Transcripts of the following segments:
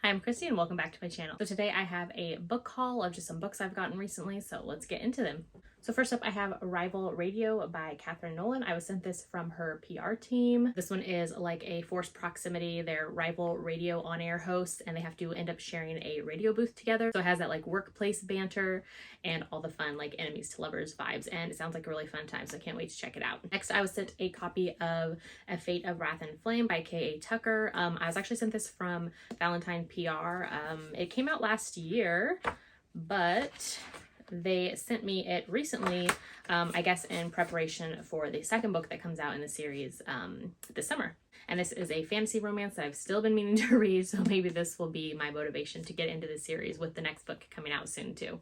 Hi, I'm Christy and welcome back to my channel. So today I have a book haul of just some books I've gotten recently, so let's get into them. So first up I have Rival Radio by Catherine Nolan. I was sent this from her PR team. This one is like a forced proximity. They're rival radio on-air hosts and they have to end up sharing a radio booth together. So it has that like workplace banter and all the fun like enemies to lovers vibes, and it sounds like a really fun time, so I can't wait to check it out. Next I was sent a copy of A Fate of Wrath and Flame by K.A. Tucker. I was actually sent this from Valentine PR. It came out last year, but they sent me it recently, I guess in preparation for the second book that comes out in the series this summer. And this is a fantasy romance that I've still been meaning to read, so maybe this will be my motivation to get into the series with the next book coming out soon too.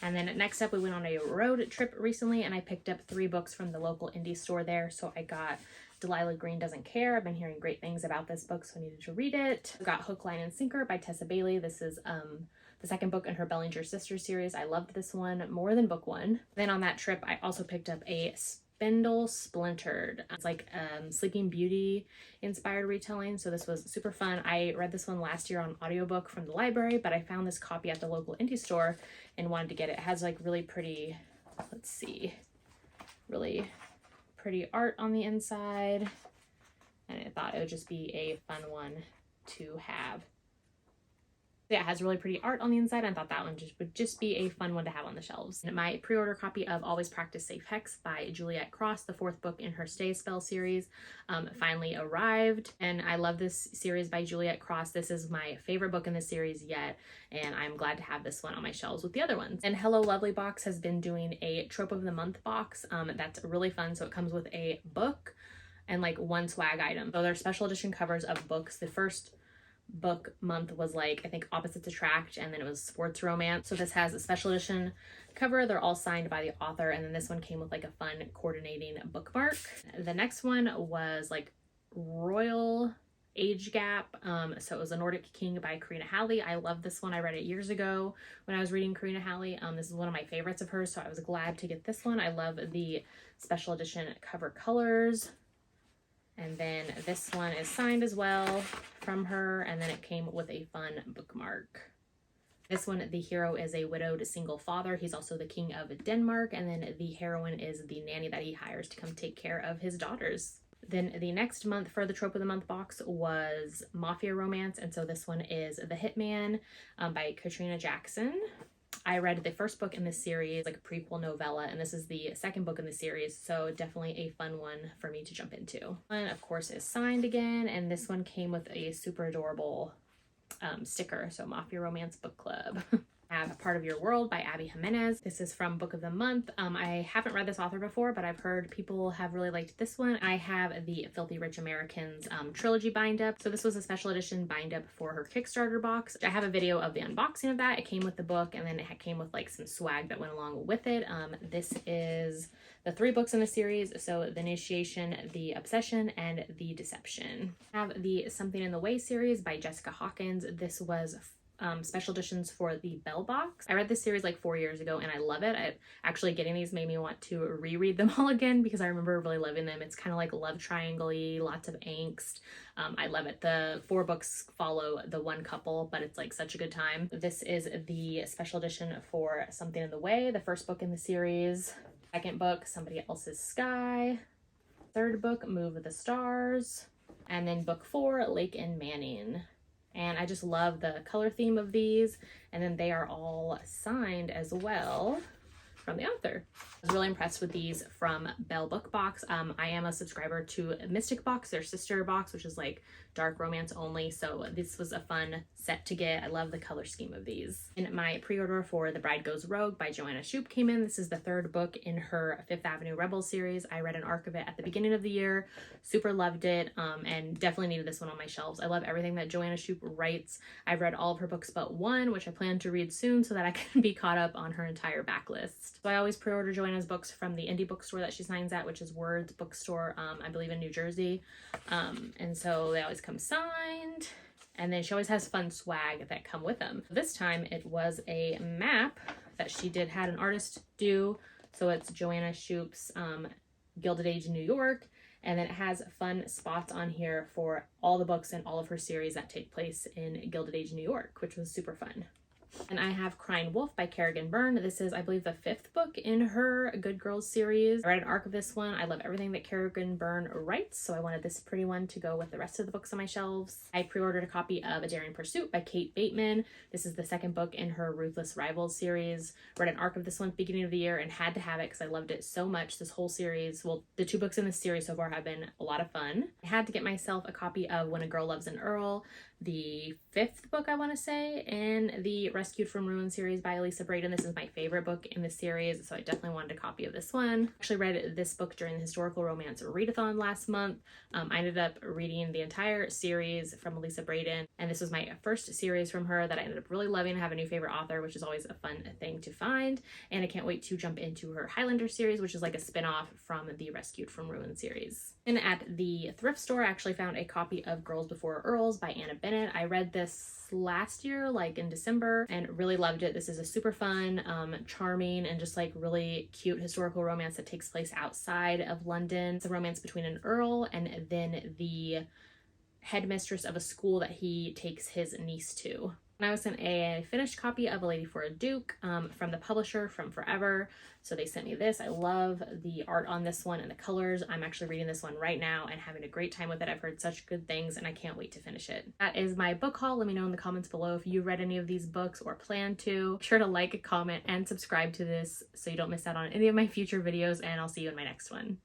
And then next up we went on a road trip recently and I picked up 3 books from the local indie store there. So I got Delilah Green Doesn't Care. I've been hearing great things about this book, so I needed to read it. I got Hook, Line, and Sinker by Tessa Bailey. This is the second book in her Bellinger Sisters series. I loved this one more than book 1. Then on that trip, I also picked up a Spindle Splintered. It's like Sleeping Beauty inspired retelling, so this was super fun. I read this one last year on audiobook from the library, but I found this copy at the local indie store and wanted to get it. It has like really pretty, let's see, really pretty art on the inside, and I thought it would just be a fun one to have. Yeah, it has really pretty art on the inside. I thought that one would just be a fun one to have on the shelves. And my pre-order copy of Always Practice Safe Hex by Juliet Cross, the 4th book in her Stay Spell series, finally arrived. And I love this series by Juliet Cross. This is my favorite book in the series yet, and I'm glad to have this one on my shelves with the other ones. And Hello Lovely Box has been doing a Trope of the Month box. That's really fun. So it comes with a book and like 1 swag item. So they're special edition covers of books. The first book month was like, I think, Opposites Attract, and then it was Sports Romance. So this has a special edition cover. They're all signed by the author, and then this one came with like a fun coordinating bookmark. The next one was like Royal Age Gap. So it was A Nordic King by Karina Halley. I love this one. I read it years ago when I was reading Karina Halley. This is one of my favorites of hers, so I was glad to get this one. I love the special edition cover colors. And then this one is signed as well from her, and then it came with a fun bookmark. This one, the hero is a widowed single father. He's also the king of Denmark, and then the heroine is the nanny that he hires to come take care of his daughters. Then the next month for the Trope of the Month box was Mafia Romance, and so this one is The Hitman by Katrina Jackson. I read the first book in this series, like a prequel novella, and this is the second book in the series, so definitely a fun one for me to jump into. One, of course, is signed again, and this one came with a super adorable sticker, so Mafia Romance Book Club. I have Part of Your World by Abby Jimenez. This is from Book of the Month. I haven't read this author before, but I've heard people have really liked this one. I have the Filthy Rich Americans trilogy bind up. So this was a special edition bind up for her Kickstarter box. I have a video of the unboxing of that. It came with the book, and then it came with like some swag that went along with it. This is the 3 books in the series, so The Initiation, The Obsession, and The Deception. I have the Something in the Way series by Jessica Hawkins. This was special editions for the Bell box. I read this series like 4 years ago and I love it. Actually getting these made me want to reread them all again because I remember really loving them. It's kind of like love triangle-y, lots of angst. I love it. The 4 books follow the one couple, but it's like such a good time. This is the special edition for Something in the Way, the 1st book in the series. 2nd book, Somebody Else's Sky. 3rd book, Move the Stars. And then book 4, Lake and Manning. And I just love the color theme of these, and then they are all signed as well from the author. I was really impressed with these from Bell Book Box. I am a subscriber to Mystic Box, their sister box, which is like dark romance only, so this was a fun set to get. I love the color scheme of these. And my pre-order for The Bride Goes Rogue by Joanna Shupe came in. This is the 3rd book in her 5th Avenue Rebels series. I read an arc of it at the beginning of the year, super loved it, and definitely needed this one on my shelves. I love everything that Joanna Shupe writes. I've read all of her books but one, which I plan to read soon so that I can be caught up on her entire backlist. So I always pre-order Joanna's books from the indie bookstore that she signs at, which is Words Bookstore, I believe in New Jersey. And so they always come signed, and then she always has fun swag that come with them. This time it was a map that she had an artist do. So it's Joanna Shupe's Gilded Age New York, And then it has fun spots on here for all the books in all of her series that take place in Gilded Age New York, which was super fun. And I have Crying Wolf by Kerrigan Byrne. This is, I believe, the 5th book in her Good Girls series. I read an arc of this one. I love everything that Kerrigan Byrne writes, so I wanted this pretty one to go with the rest of the books on my shelves. I pre-ordered a copy of A Daring Pursuit by Kate Bateman. This is the 2nd book in her Ruthless Rivals series. Read an arc of this one at the beginning of the year and had to have it because I loved it so much. This whole series, well, the 2 books in this series so far have been a lot of fun. I had to get myself a copy of When a Girl Loves an Earl, the 5th book, I want to say, in the Rescued from Ruin series by Elisa Braden. This is my favorite book in the series, so I definitely wanted a copy of this one. I actually read this book during the Historical Romance Readathon last month. I ended up reading the entire series from Elisa Braden, and this was my first series from her that I ended up really loving. I have a new favorite author, which is always a fun thing to find, and I can't wait to jump into her Highlander series, which is like a spin-off from the Rescued from Ruin series. And at the thrift store, I actually found a copy of Girls Before Earls by Anna Bennett. I read this last year, like in December, and really loved it. This is a super fun, charming, and just like really cute historical romance that takes place outside of London. It's a romance between an earl and then the headmistress of a school that he takes his niece to. And I was sent a finished copy of A Lady for a Duke from the publisher From Forever. So they sent me this. I love the art on this one and the colors. I'm actually reading this one right now and having a great time with it. I've heard such good things and I can't wait to finish it. That is my book haul. Let me know in the comments below if you read any of these books or plan to. Be sure to like, comment, and subscribe to this so you don't miss out on any of my future videos, and I'll see you in my next one.